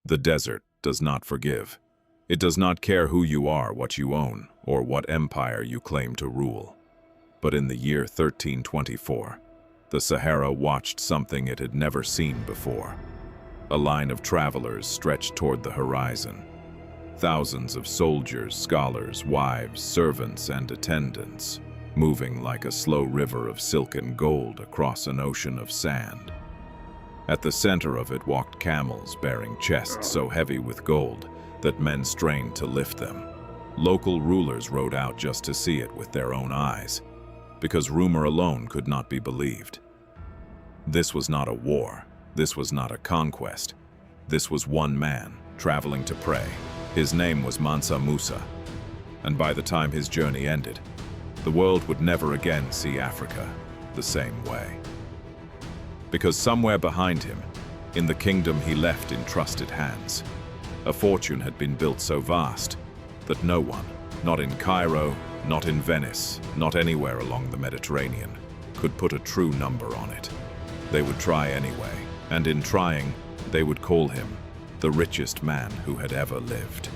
The desert does not forgive. It does not care who you are, what you own, or what empire you claim to rule. But in the year 1324, the Sahara watched something it had never seen before. A line of travelers stretched toward the horizon. Thousands of soldiers, scholars, wives, servants, and attendants, moving like a slow river of silken gold across an ocean of sand. At the center of it walked camels bearing chests so heavy with gold that men strained to lift them. Local rulers rode out just to see it with their own eyes, because rumor alone could not be believed. This was not a war. This was not a conquest. This was one man traveling to pray. His name was Mansa Musa, and by the time his journey ended, the world would never again see Africa the same way. Because somewhere behind him, in the kingdom he left in trusted hands, a fortune had been built so vast that no one, not in Cairo, not in Venice, not anywhere along the Mediterranean, could put a true number on it. They would try anyway, and in trying, they would call him the richest man who had ever lived.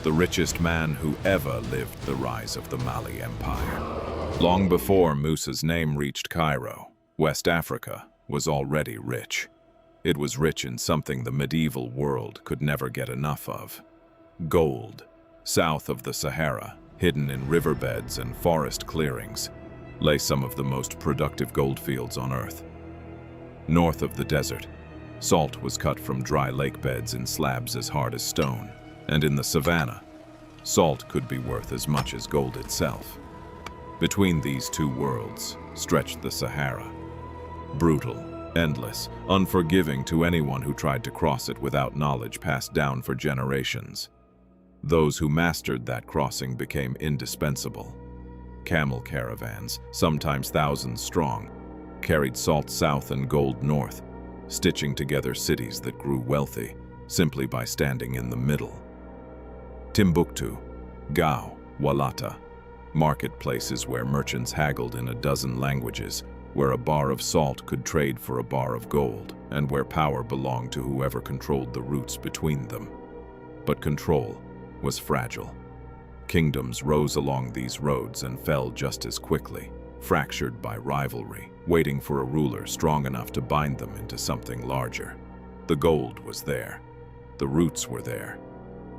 The richest man who ever lived the rise of the Mali Empire. Long before Musa's name reached Cairo, West Africa was already rich. It was rich in something the medieval world could never get enough of: gold. South of the Sahara, hidden in riverbeds and forest clearings, lay some of the most productive gold fields on Earth. North of the desert, salt was cut from dry lake beds in slabs as hard as stone, and in the savannah, salt could be worth as much as gold itself. Between these two worlds stretched the Sahara, brutal, endless, unforgiving to anyone who tried to cross it without knowledge passed down for generations. Those who mastered that crossing became indispensable. Camel caravans, sometimes thousands strong, carried salt south and gold north, stitching together cities that grew wealthy simply by standing in the middle. Timbuktu, Gao, Walata, marketplaces where merchants haggled in a dozen languages, where a bar of salt could trade for a bar of gold, and where power belonged to whoever controlled the routes between them. But control was fragile. Kingdoms rose along these roads and fell just as quickly, fractured by rivalry, waiting for a ruler strong enough to bind them into something larger. The gold was there. The roots were there.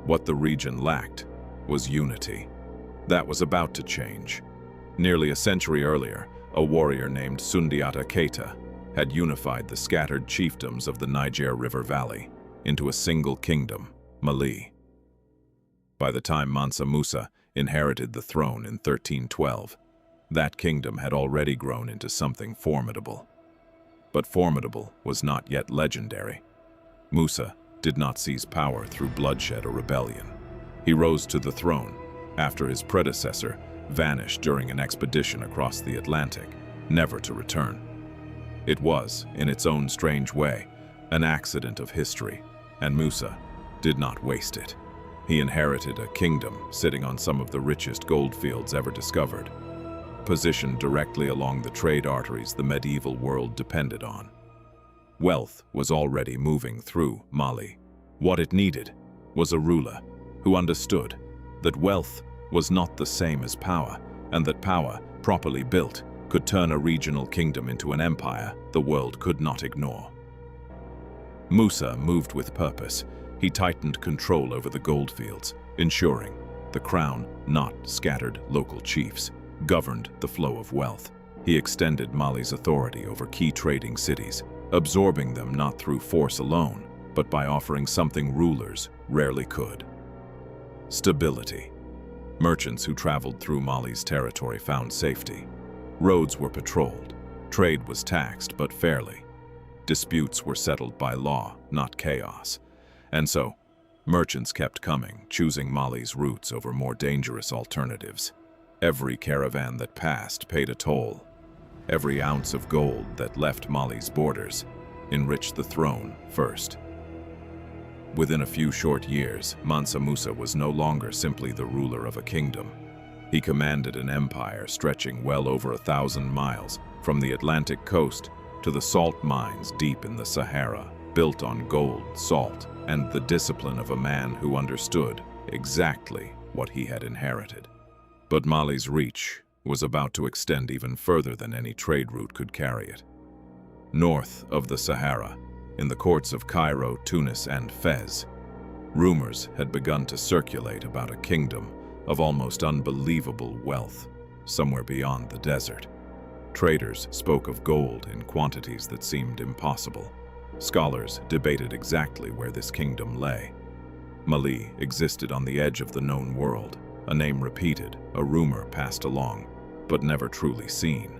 What the region lacked was unity. That was about to change. Nearly a century earlier, a warrior named Sundiata Keita had unified the scattered chiefdoms of the Niger River Valley into a single kingdom, Mali. By the time Mansa Musa inherited the throne in 1312, that kingdom had already grown into something formidable. But formidable was not yet legendary. Musa did not seize power through bloodshed or rebellion. He rose to the throne after his predecessor vanished during an expedition across the Atlantic, never to return. It was, in its own strange way, an accident of history, and Musa did not waste it. He inherited a kingdom sitting on some of the richest gold fields ever discovered, positioned directly along the trade arteries the medieval world depended on. Wealth was already moving through Mali. What it needed was a ruler who understood that wealth was not the same as power, and that power, properly built, could turn a regional kingdom into an empire the world could not ignore. Musa moved with purpose. He tightened control over the goldfields, ensuring the crown, not scattered local chiefs, governed the flow of wealth. He extended Mali's authority over key trading cities, absorbing them not through force alone, but by offering something rulers rarely could: stability. Merchants who traveled through Mali's territory found safety. Roads were patrolled. Trade was taxed, but fairly. Disputes were settled by law, not chaos. And so, merchants kept coming, choosing Mali's routes over more dangerous alternatives. Every caravan that passed paid a toll. Every ounce of gold that left Mali's borders enriched the throne first. Within a few short years, Mansa Musa was no longer simply the ruler of a kingdom. He commanded an empire stretching well over 1,000 miles, from the Atlantic coast to the salt mines deep in the Sahara, built on gold, salt, and the discipline of a man who understood exactly what he had inherited. But Mali's reach was about to extend even further than any trade route could carry it. North of the Sahara, in the courts of Cairo, Tunis, and Fez, rumors had begun to circulate about a kingdom of almost unbelievable wealth somewhere beyond the desert. Traders spoke of gold in quantities that seemed impossible. Scholars debated exactly where this kingdom lay. Mali existed on the edge of the known world, a name repeated, a rumor passed along, but never truly seen.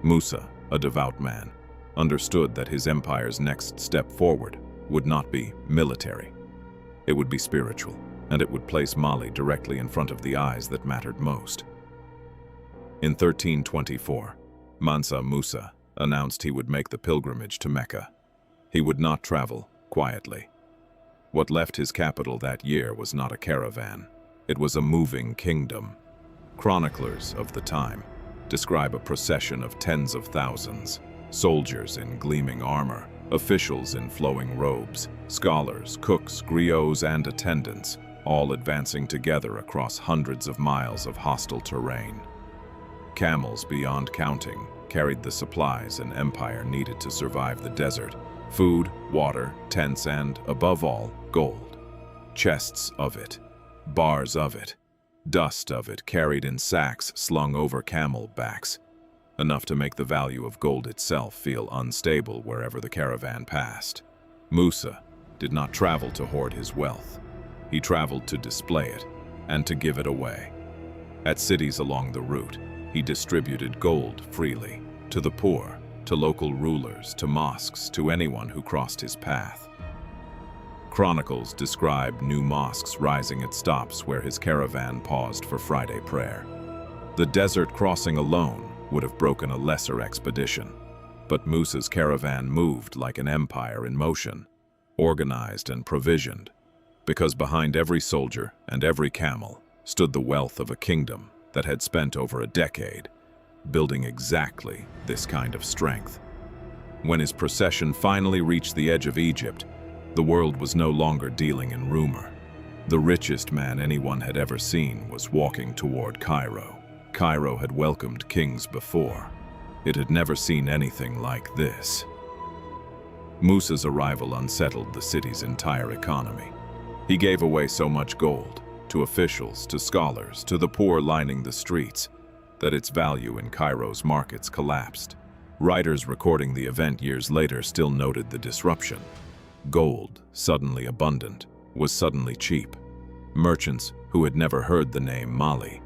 Musa, a devout man, understood that his empire's next step forward would not be military. It would be spiritual, and it would place Mali directly in front of the eyes that mattered most. In 1324, Mansa Musa announced he would make the pilgrimage to Mecca. He would not travel quietly. What left his capital that year was not a caravan. It was a moving kingdom. Chroniclers of the time describe a procession of tens of thousands, soldiers in gleaming armor, officials in flowing robes, scholars, cooks, griots, and attendants, all advancing together across hundreds of miles of hostile terrain. Camels beyond counting carried the supplies an empire needed to survive the desert: food, water, tents, and, above all, gold. Chests of it, bars of it, dust of it carried in sacks slung over camel backs, enough to make the value of gold itself feel unstable wherever the caravan passed. Musa did not travel to hoard his wealth. He traveled to display it and to give it away. At cities along the route, he distributed gold freely to the poor, to local rulers, to mosques, to anyone who crossed his path. Chronicles describe new mosques rising at stops where his caravan paused for Friday prayer. The desert crossing alone would have broken a lesser expedition, but Musa's caravan moved like an empire in motion, organized and provisioned, because behind every soldier and every camel stood the wealth of a kingdom that had spent over a decade building exactly this kind of strength. When his procession finally reached the edge of Egypt, the world was no longer dealing in rumor. The richest man anyone had ever seen was walking toward Cairo. Cairo had welcomed kings before. It had never seen anything like this. Musa's arrival unsettled the city's entire economy. He gave away so much gold, to officials, to scholars, to the poor lining the streets, that its value in Cairo's markets collapsed. Writers recording the event years later still noted the disruption. Gold, suddenly abundant, was suddenly cheap. Merchants who had never heard the name Mali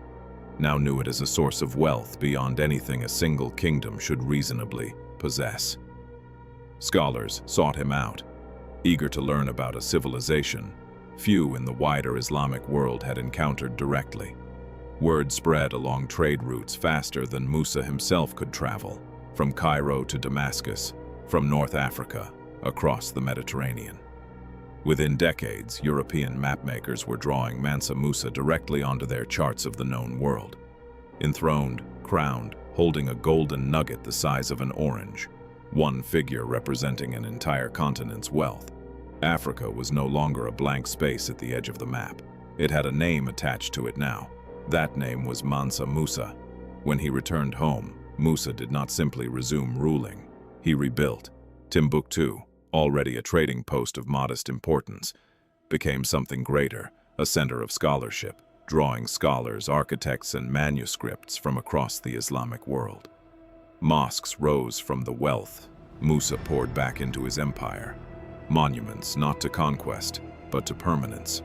now knew it as a source of wealth beyond anything a single kingdom should reasonably possess. Scholars sought him out, eager to learn about a civilization few in the wider Islamic world had encountered directly. Word spread along trade routes faster than Musa himself could travel, from Cairo to Damascus, from North Africa, across the Mediterranean. Within decades, European mapmakers were drawing Mansa Musa directly onto their charts of the known world. Enthroned, crowned, holding a golden nugget the size of an orange, one figure representing an entire continent's wealth, Africa was no longer a blank space at the edge of the map. It had a name attached to it now. That name was Mansa Musa. When he returned home, Musa did not simply resume ruling. He rebuilt. Timbuktu, already a trading post of modest importance, became something greater, a center of scholarship, drawing scholars, architects, and manuscripts from across the Islamic world. Mosques rose from the wealth Musa poured back into his empire. Monuments not to conquest, but to permanence.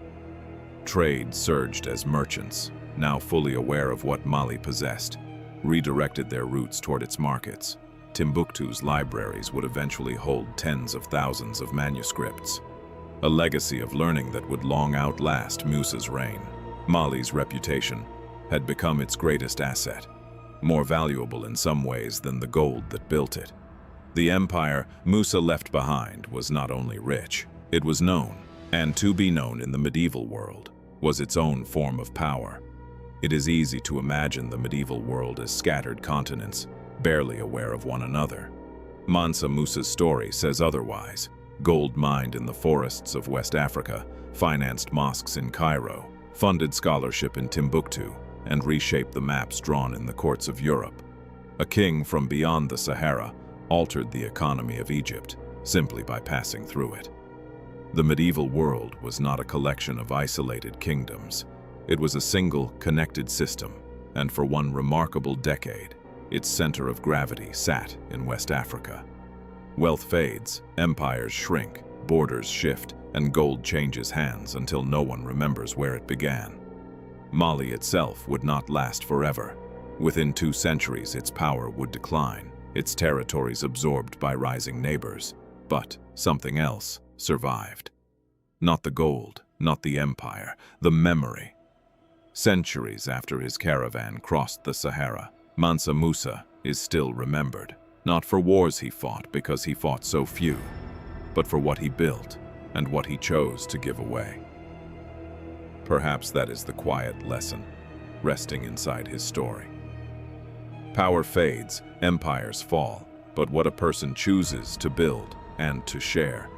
Trade surged as merchants, now fully aware of what Mali possessed, redirected their routes toward its markets. Timbuktu's libraries would eventually hold tens of thousands of manuscripts, a legacy of learning that would long outlast Musa's reign. Mali's reputation had become its greatest asset, more valuable in some ways than the gold that built it. The empire Musa left behind was not only rich, it was known, and to be known in the medieval world was its own form of power. It is easy to imagine the medieval world as scattered continents, barely aware of one another. Mansa Musa's story says otherwise. Gold mined in the forests of West Africa, financed mosques in Cairo, funded scholarship in Timbuktu, and reshaped the maps drawn in the courts of Europe. A king from beyond the Sahara altered the economy of Egypt simply by passing through it. The medieval world was not a collection of isolated kingdoms. It was a single, connected system, and for one remarkable decade, its center of gravity sat in West Africa. Wealth fades, empires shrink, borders shift, and gold changes hands until no one remembers where it began. Mali itself would not last forever. Within 2 centuries, its power would decline, its territories absorbed by rising neighbors. But something else survived. Not the gold, not the empire, the memory. Centuries after his caravan crossed the Sahara, Mansa Musa is still remembered, not for wars he fought because he fought so few, but for what he built and what he chose to give away. Perhaps that is the quiet lesson, resting inside his story. Power fades, empires fall, but what a person chooses to build and to share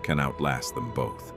can outlast them both.